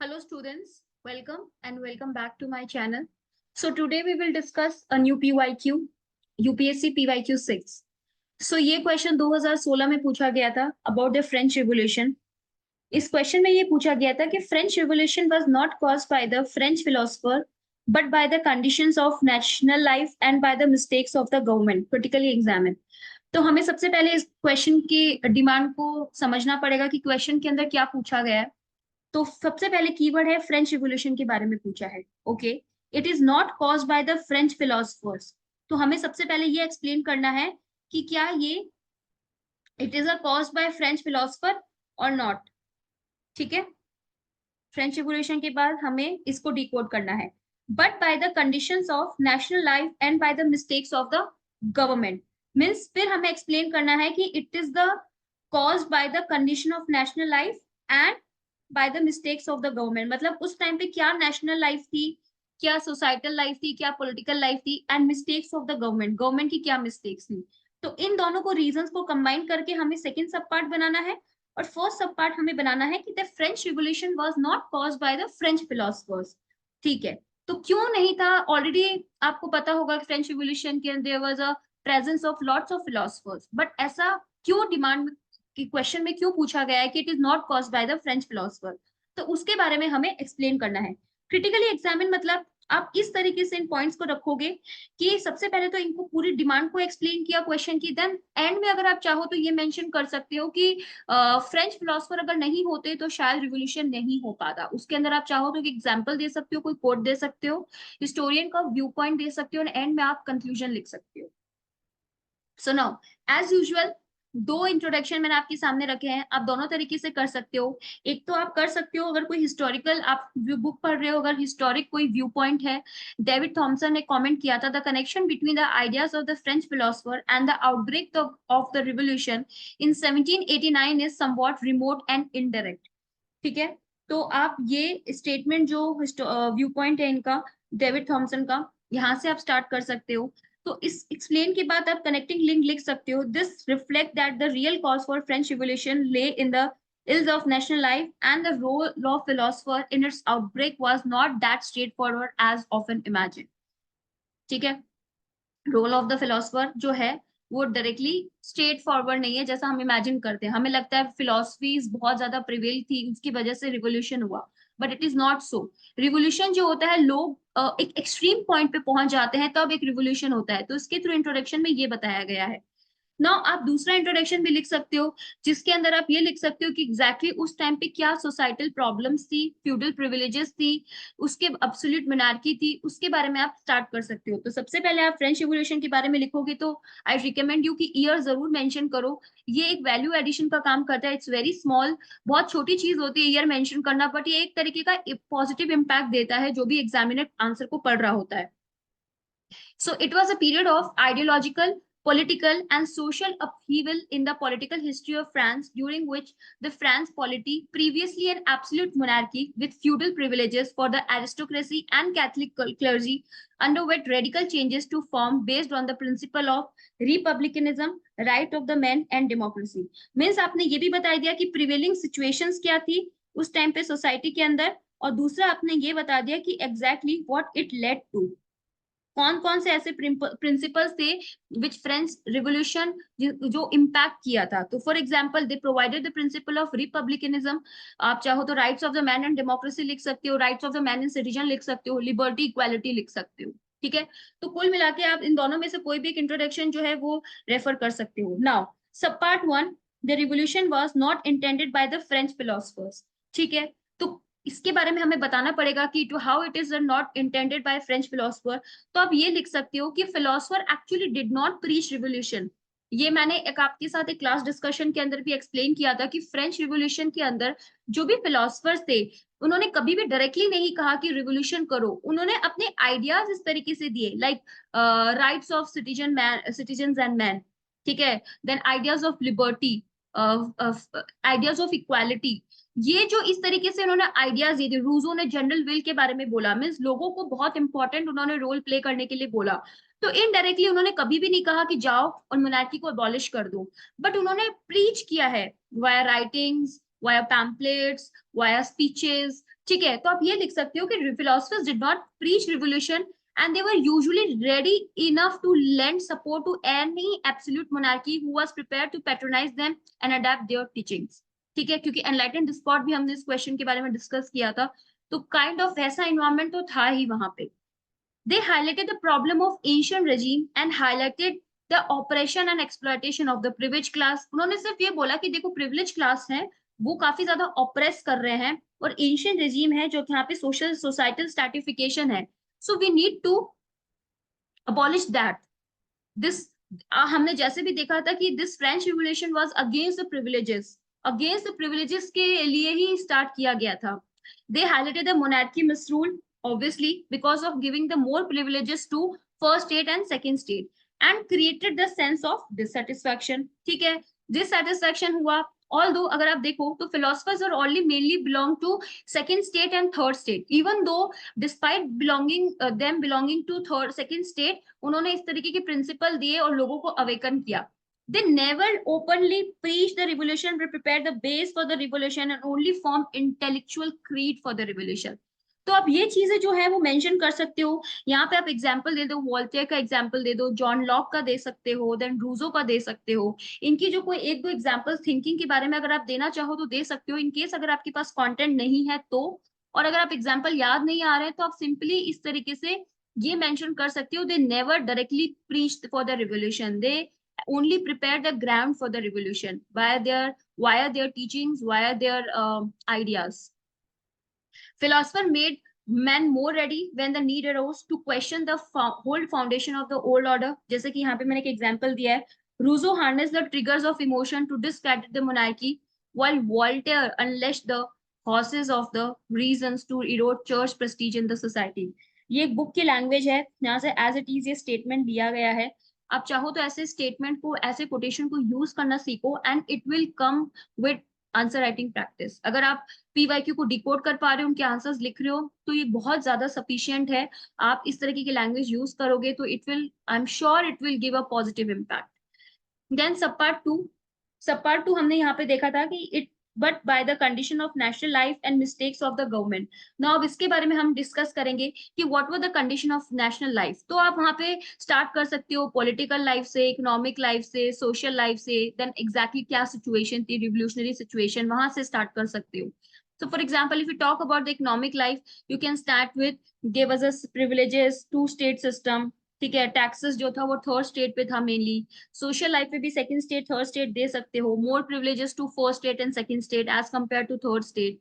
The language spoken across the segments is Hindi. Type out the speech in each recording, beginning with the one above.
Hello students, welcome and welcome back to my channel. So today we will discuss a new PYQ, UPSC PYQ 6. So ये क्वेश्चन 2016 में पूछा गया था अबाउट द फ्रेंच रिवोल्यूशन. इस क्वेश्चन में ये पूछा गया था कि French revolution was not caused by the French philosopher but by the conditions of national life and by the mistakes of the government critically examine. तो हमें सबसे पहले इस क्वेश्चन की डिमांड को समझना पड़ेगा कि क्वेश्चन के अंदर क्या पूछा गया है. तो सबसे पहले कीवर्ड है फ्रेंच रिवोल्यूशन के बारे में पूछा है. Okay, it is not caused by the French philosophers. तो हमें सबसे पहले ये एक्सप्लेन करना है कि क्या ये it is a caused by French philosopher और नॉट. ठीक है, फ्रेंच रिवोल्यूशन के बाद हमें इसको डिकोड करना है. But by the conditions of national life and by the mistakes of the government. Means फिर हमें एक्सप्लेन करना है कि it is the caused by the condition of national life and by the mistakes of the government. मतलब उस टाइम पे क्या नेशनल लाइफ थी, क्या सोसाइटल लाइफ थी, क्या पॉलिटिकल लाइफ थी, and mistakes of the government, government की क्या मिस्टेक्स थी. तो इन दोनों को रीजंस को कंबाइन करके हमें सेकंड सब पार्ट बनाना है. और फर्स्ट सब पार्ट हमें बनाना है कि the French revolution was not caused by the French philosophers. ठीक है, तो क्यों नहीं था. ऑलरेडी आपको पता होगा कि फ्रेंच रिवोल्यूशन के अंदर was a presence of lots of philosophers, but ऐसा क्यों डिमांड कि क्वेश्चन में क्यों पूछा गया है कि it is not caused by the French philosopher. तो उसके बारे में हमें एक्सप्लेन करना है. क्रिटिकली एग्जामिन मतलब आप इस तरीके से इन पॉइंट्स को रखोगे कि सबसे पहले तो इनको पूरी डिमांड को एक्सप्लेन किया क्वेश्चन की, देन एंड में अगर आप चाहो तो ये मेंशन कर सकते हो कि फ्रेंच फिलोसफर अगर नहीं होते तो शायद रिवोल्यूशन नहीं हो पाता. उसके अंदर आप चाहो तो एग्जाम्पल दे सकते हो, कोई कोट दे सकते हो, हिस्टोरियन का व्यू पॉइंट दे सकते हो, एंड में आप कंक्लूजन लिख सकते हो. सो नाउ एज यूजुअल दो इंट्रोडक्शन मैंने आपके सामने रखे हैं. आप दोनों तरीके से कर सकते हो. एक तो आप कर सकते हो अगर कोई हिस्टोरिकल आप बुक पढ़ रहे हो, अगर हिस्टोरिक कोई व्यू पॉइंट है. डेविड थॉमसन ने कमेंट किया था the connection between the ideas of the French philosopher and the outbreak of the revolution in 1789 is somewhat remote and indirect. ठीक है, तो आप ये स्टेटमेंट जो व्यू पॉइंट है इनका, डेविड थॉमसन का, यहाँ से आप स्टार्ट कर सकते हो. तो इस एक्सप्लेन के बाद आप कनेक्टिंग लिंक लिख सकते हो. This reflect that the real cause for French revolution lay in the ills of national life and the role of philosopher in its outbreak was not that straightforward as often imagined. ठीक है, रोल ऑफ द फिलोसफर जो है वो डायरेक्टली स्ट्रेट फॉरवर्ड नहीं है जैसा हम इमेजिन करते हैं. हमें लगता है फिलोसफीज बहुत ज्यादा प्रिवेल थी, उसकी वजह से रिवोल्यूशन हुआ, but it is not so. Revolution जो होता है, लोग एक एक्सट्रीम पॉइंट पे पहुंच जाते हैं तब एक रिवोल्यूशन होता है. तो इसके थ्रू इंट्रोडक्शन में ये बताया गया है. नाउ आप दूसरा इंट्रोडक्शन भी लिख सकते हो जिसके अंदर आप ये लिख सकते हो कि एग्जैक्टली उस टाइम पे क्या सोसाइटल प्रॉब्लम्स थी, फ्यूडल प्रिविलेजेस थी, उसके एब्सोल्यूट मोनार्की थी, उसके बारे में आप स्टार्ट कर सकते हो. तो सबसे पहले आप फ्रेंच रिवोल्यूशन के बारे में लिखोगे तो आई रिकमेंड यू कि ईयर जरूर मेंशन करो. ये एक वैल्यू एडिशन का काम करता है. इट्स वेरी स्मॉल, बहुत छोटी चीज होती है ईयर मेंशन करना, बट ये एक तरीके का पॉजिटिव इम्पैक्ट देता है जो भी एग्जामिनर आंसर को पढ़ रहा होता है. So it was a period of ideological, political, and social upheaval in the political history of France, during which the France polity, previously an absolute monarchy with feudal privileges for the aristocracy and Catholic clergy, underwent radical changes to form based on the principle of republicanism, right of the man, and democracy. Means आपने ये भी बता दिया कि prevailing situations क्या थी उस टाइम पे सोसाइटी के अंदर, और दूसरा आपने ये बता दिया कि exactly what it led to. कौन कौन से ऐसे प्रिंसिपल्स थे विच फ्रेंच रिवोल्यूशन जो इम्पैक्ट किया था. तो for example they provided the principle of republicanism. आप चाहो तो rights of the man and democracy लिख सकते हो, rights of the man and citizen लिख सकते हो, लिबर्टी इक्वालिटी लिख सकते हो. ठीक है, तो कुल मिला के आप इन दोनों में से कोई भी एक इंट्रोडक्शन जो है वो रेफर कर सकते हो. नाउ सब part one, the revolution was not intended by the French philosophers. ठीक है, तो इसके बारे में हमें बताना पड़ेगा कि to how it is not intended by French philosopher. तो आप ये लिख सकते हो कि philosopher actually did not preach revolution. ये मैंने एक आपके साथ एक क्लास डिस्कशन के अंदर भी एक्सप्लेन किया था कि फ्रेंच रिवोल्यूशन के अंदर जो भी फिलोसफर्स थे उन्होंने कभी भी डायरेक्टली नहीं कहा कि रिवोल्यूशन करो. उन्होंने अपने आइडियाज इस तरीके से दिए, like rights of citizen and man. ठीक है, then ideas of liberty, ideas of equality. ये जो इस तरीके से उन्होंने आइडियाज दिए थे. रूजो ने जनरल विल के बारे में बोला, मीन्स लोगों को बहुत इंपॉर्टेंट उन्होंने रोल प्ले करने के लिए बोला. तो इनडायरेक्टली उन्होंने कभी भी नहीं कहा कि जाओ और मोनार्की को अबॉलिश कर दो, बट उन्होंने प्रीच किया है via writings, via pamphlets, via speeches. ठीक है, तो आप ये लिख सकते हो कि philosophers did not preach revolution and they were usually ready enough to lend support to any absolute monarchy who was prepared to patronize them and adapt their teachings. ठीक है, क्योंकि एनलाइटेंड स्पॉट भी हमने इस क्वेश्चन के बारे में डिस्कस किया था, तो काइंड ऑफ वैसा इन्वायरमेंट तो था ही वहां पे. They highlighted the problem of ancient regime and highlighted the oppression and exploitation of the privileged class. उन्होंने सिर्फ ये बोला कि देखो privileged class है, वो काफी ज्यादा ऑप्रेस कर रहे हैं, और एंशियंट regime है जो यहाँ पे सोशल सोसाइटल स्ट्रैटिफिकेशन है. So we need to abolish that. This हमने जैसे भी देखा था कि this French revolution was against the privileges के लिए ही स्टार्ट किया गया था. They highlighted the monarchy misrule obviously because of giving the more privileges to first state and second state and created the sense of dissatisfaction. ठीक है, dissatisfaction हुआ. Although अगर आप देखो तो philosophers are only mainly belong to second state and third state, even though despite them belonging to third second state, उन्होंने इस तरीके के प्रिंसिपल दिए और लोगों को अवेकन किया. They never openly preached the revolution but prepared the base for the revolution and only formed intellectual creed for the revolution. तो आप ये चीजें जो है वो मेंशन कर सकते हो. यहाँ पे आप एग्जांपल दे दो, वॉल्टेयर का एग्जांपल दे दो, जॉन लॉक का दे सकते हो, देन रूजो का दे सकते हो. इनकी जो कोई एक दो एग्जांपल थिंकिंग के बारे में अगर आप देना चाहो तो दे सकते हो, इन केस अगर आपके पास कंटेंट नहीं है तो. और अगर आप एग्जांपल याद नहीं आ रहे हैं तो आप सिंपली इस तरीके से ये मेंशन कर सकते हो, they never directly preached for the revolution, they only prepare the ground for the revolution via their teachings, via their ideas. Philosopher made men more ready when the need arose to question the whole foundation of the old order. जैसे कि यहाँ पे मैंने एक एग्जांपल दिया है, Rousseau harnessed the triggers of emotion to discredit the monarchy, while Voltaire unleashed the horses of the reasons to erode church prestige in the society. ये एक बुक की लैंग्वेज है, यहाँ से एज इट इज ये स्टेटमेंट दिया गया है. आप चाहो तो ऐसे स्टेटमेंट को, ऐसे कोटेशन को यूज करना सीखो and it will come with answer writing practice. अगर आप पीवाईक्यू को डिकोड कर पा रहे हो, उनके आंसर्स लिख रहे हो, तो ये बहुत ज्यादा सफिशिएंट है. आप इस तरीके की लैंग्वेज यूज करोगे तो it will, I am sure it will give a positive impact. Then sub part two हमने यहाँ पे देखा था कि it but by the condition of national life and mistakes of the government. Now अब इसके बारे में हम डिस्कस करेंगे कि what were the condition of national life. तो आप वहाँ पे स्टार्ट कर सकते हो पॉलिटिकल लाइफ से, इकोनॉमिक लाइफ से, सोशल लाइफ से, देन एग्जैक्टली क्या सिचुएशन थी, रिवोल्यूशनरी सिचुएशन, वहां से स्टार्ट कर सकते हो. So for example, if you talk about the economic life, you can start with give us a privileges, two state system. ठीक है, टैक्सेस जो था वो थर्ड स्टेट पे था मेनली. सोशल लाइफ पे भी सेकंड स्टेट थर्ड स्टेट दे सकते हो, more privileges to first state and second state as compare to third state.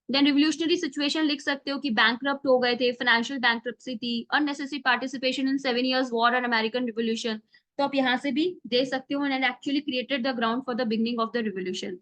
Then revolutionary situation लिख सकते हो कि बैंकरप्ट हो गए थे, फाइनेंशियल बैंकरप्सी थी, unnecessary participation in 7 years war and American revolution. तो आप यहाँ से भी दे सकते हो and actually created the ground for the beginning of the revolution.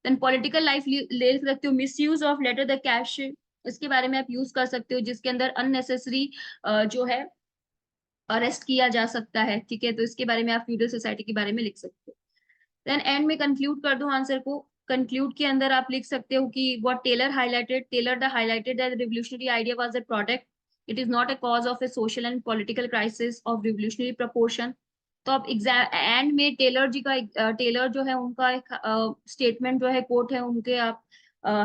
Then political life ले सकते हो, misuse of letter de cachet, इसके बारे में आप यूज कर सकते हो, जिसके अंदर अननेसेसरी जो है अरेस्ट किया जा सकता है. ठीक है, तो इसके बारे में आप फ्यूडल सोसाइटी के बारे में लिख सकते हो. देन एंड में कंक्लूड कर दो आंसर को. कंक्लूड के अंदर आप लिख सकते हो कि what Taylor the highlighted that revolutionary idea was a product, it is not a cause of a social and political crisis of revolutionary proportion. तो आप एंड में टेलर जी का, टेलर जो है उनका एक स्टेटमेंट जो है, कोट है, उनके आप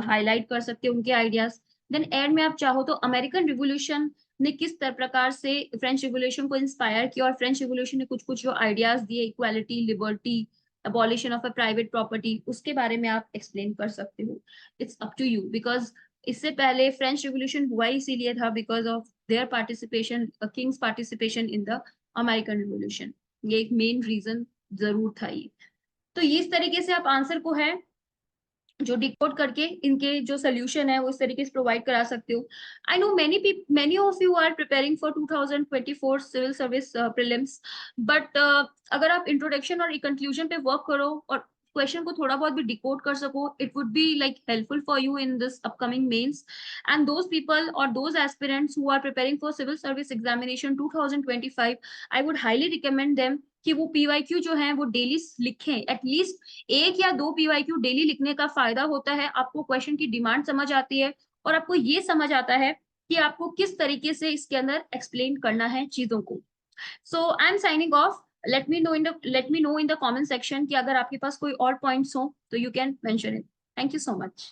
हाईलाइट कर सकते हो, उनके आइडियाज. देन एंड में आप चाहो तो अमेरिकन रिवोल्यूशन ने किस प्रकार से फ्रेंच रिवोल्यूशन को इंस्पायर किया, और फ्रेंच रिवोल्यूशन ने कुछ कुछ जो आइडियाज दिए, equality, liberty, abolition of a private property, उसके बारे में आप एक्सप्लेन कर सकते हो. It's up to you, because इससे पहले फ्रेंच रिवोल्यूशन हुआ इसीलिए था because of their participation, king's participation in the American Revolution. ये एक मेन रीजन जरूर था ये. तो इस तरीके से आप आंसर को है जो डिकोड करके इनके जो सोल्यूशन है वो इस तरीके से प्रोवाइड करा सकते हो. I know many of you are preparing for 2024 civil service prelims, but अगर आप इंट्रोडक्शन और कंक्लूजन पे वर्क करो और क्वेश्चन को थोड़ा बहुत भी डिकोड कर सको, it would be like helpful for you in this upcoming mains. And those people और those aspirants who are preparing for civil service examination 2025, I would highly recommend them कि वो पीवाईक्यू जो है वो डेली लिखें. एटलीस्ट 1 या 2 पीवाईक्यू डेली लिखने का फायदा होता है, आपको क्वेश्चन की डिमांड समझ आती है और आपको ये समझ आता है कि आपको किस तरीके से इसके अंदर एक्सप्लेन करना है चीजों को. So I am signing off. Let me know in the comment section कि अगर आपके पास कोई और पॉइंट्स हो तो you can mention it. Thank you so much.